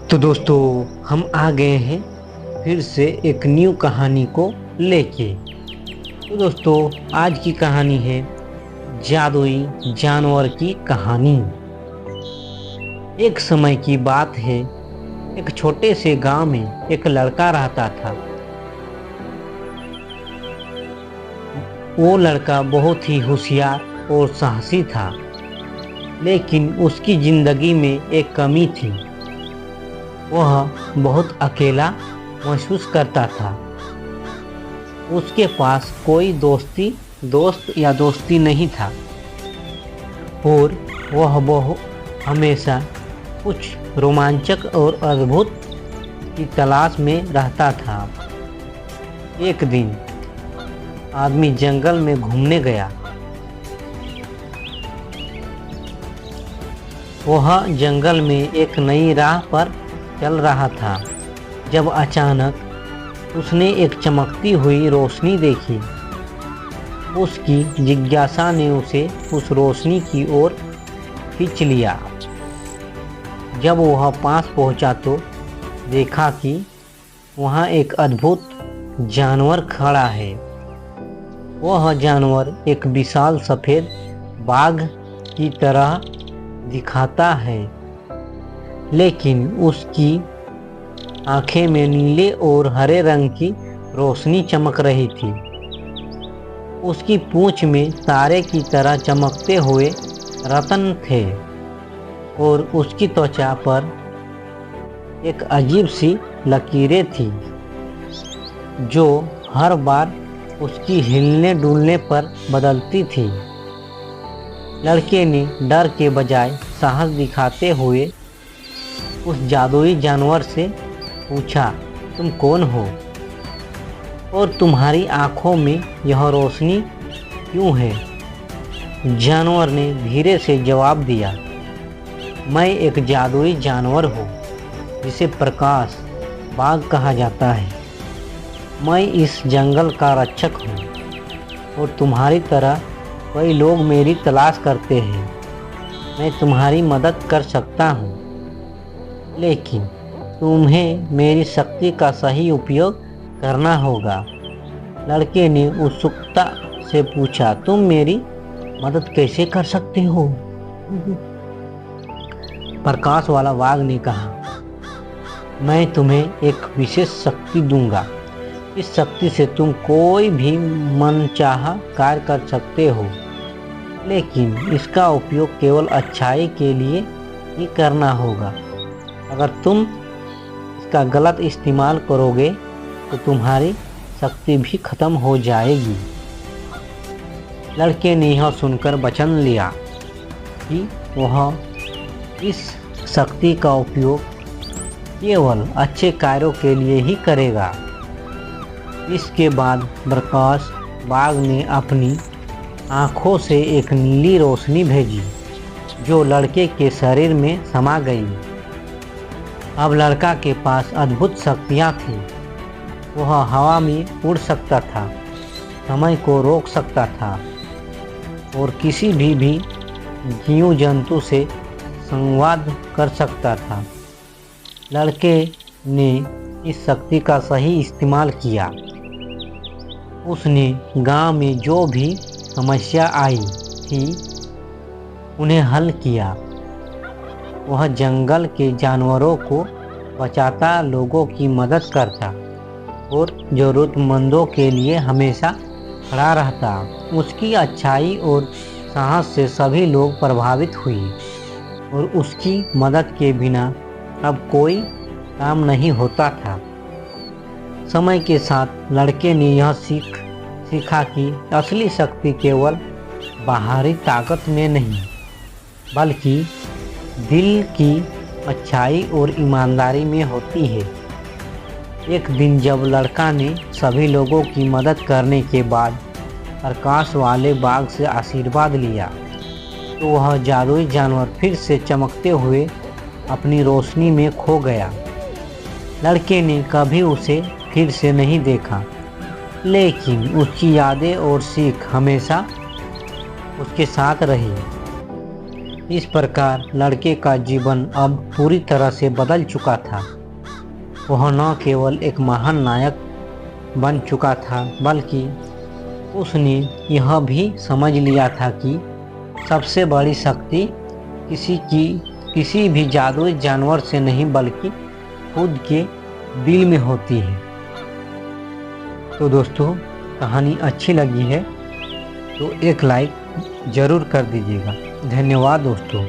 तो दोस्तों हम आ गए हैं फिर से एक न्यू कहानी को लेके। तो दोस्तों आज की कहानी है जादुई जानवर की कहानी। एक समय की बात है, एक छोटे से गांव में एक लड़का रहता था। वो लड़का बहुत ही होशियार और साहसी था, लेकिन उसकी जिंदगी में एक कमी थी। वह बहुत अकेला महसूस करता था। उसके पास कोई दोस्त या दोस्ती नहीं था और वह हमेशा कुछ रोमांचक और अद्भुत की तलाश में रहता था। एक दिन आदमी जंगल में घूमने गया। वह जंगल में एक नई राह पर चल रहा था जब अचानक उसने एक चमकती हुई रोशनी देखी। उसकी जिज्ञासा ने उसे उस रोशनी की ओर खींच लिया। जब वह पास पहुंचा तो देखा कि वहां एक अद्भुत जानवर खड़ा है। वह जानवर एक विशाल सफेद बाघ की तरह दिखाता है, लेकिन उसकी आंखें में नीले और हरे रंग की रोशनी चमक रही थी। उसकी पूंछ में तारे की तरह चमकते हुए रत्न थे और उसकी त्वचा पर एक अजीब सी लकीरें थी जो हर बार उसकी हिलने डुलने पर बदलती थी। लड़के ने डर के बजाय साहस दिखाते हुए उस जादुई जानवर से पूछा, तुम कौन हो और तुम्हारी आंखों में यह रोशनी क्यों है? जानवर ने धीरे से जवाब दिया, मैं एक जादुई जानवर हूँ जिसे प्रकाश बाघ कहा जाता है। मैं इस जंगल का रक्षक हूँ और तुम्हारी तरह कई लोग मेरी तलाश करते हैं। मैं तुम्हारी मदद कर सकता हूँ, लेकिन तुम्हें मेरी शक्ति का सही उपयोग करना होगा। लड़के ने उत्सुकता से पूछा, तुम मेरी मदद कैसे कर सकते हो? प्रकाश वाला बाघ ने कहा, मैं तुम्हें एक विशेष शक्ति दूंगा। इस शक्ति से तुम कोई भी मनचाहा कार्य कर सकते हो, लेकिन इसका उपयोग केवल अच्छाई के लिए ही करना होगा। अगर तुम इसका गलत इस्तेमाल करोगे तो तुम्हारी शक्ति भी खत्म हो जाएगी। लड़के ने यह सुनकर वचन लिया कि वह इस शक्ति का उपयोग केवल अच्छे कार्यों के लिए ही करेगा। इसके बाद प्रकाश बाघ ने अपनी आँखों से एक नीली रोशनी भेजी जो लड़के के शरीर में समा गई। अब लड़का के पास अद्भुत शक्तियाँ थीं। वह हवा में उड़ सकता था, समय को रोक सकता था और किसी भी जीव जंतु से संवाद कर सकता था। लड़के ने इस शक्ति का सही इस्तेमाल किया। उसने गांव में जो भी समस्या आई थी उन्हें हल किया। वह जंगल के जानवरों को बचाता, लोगों की मदद करता और ज़रूरतमंदों के लिए हमेशा खड़ा रहता। उसकी अच्छाई और साहस से सभी लोग प्रभावित हुए और उसकी मदद के बिना अब कोई काम नहीं होता था। समय के साथ लड़के ने यह सीखा कि असली शक्ति केवल बाहरी ताकत में नहीं, बल्कि दिल की अच्छाई और ईमानदारी में होती है। एक दिन जब लड़का ने सभी लोगों की मदद करने के बाद प्रकाश वाले बाघ से आशीर्वाद लिया, तो वह जादुई जानवर फिर से चमकते हुए अपनी रोशनी में खो गया। लड़के ने कभी उसे फिर से नहीं देखा, लेकिन उसकी यादें और सीख हमेशा उसके साथ रही। इस प्रकार लड़के का जीवन अब पूरी तरह से बदल चुका था। वह न केवल एक महान नायक बन चुका था, बल्कि उसने यह भी समझ लिया था कि सबसे बड़ी शक्ति किसी भी जादुई जानवर से नहीं, बल्कि खुद के दिल में होती है। तो दोस्तों, कहानी अच्छी लगी है तो एक लाइक ज़रूर कर दीजिएगा। धन्यवाद दोस्तों।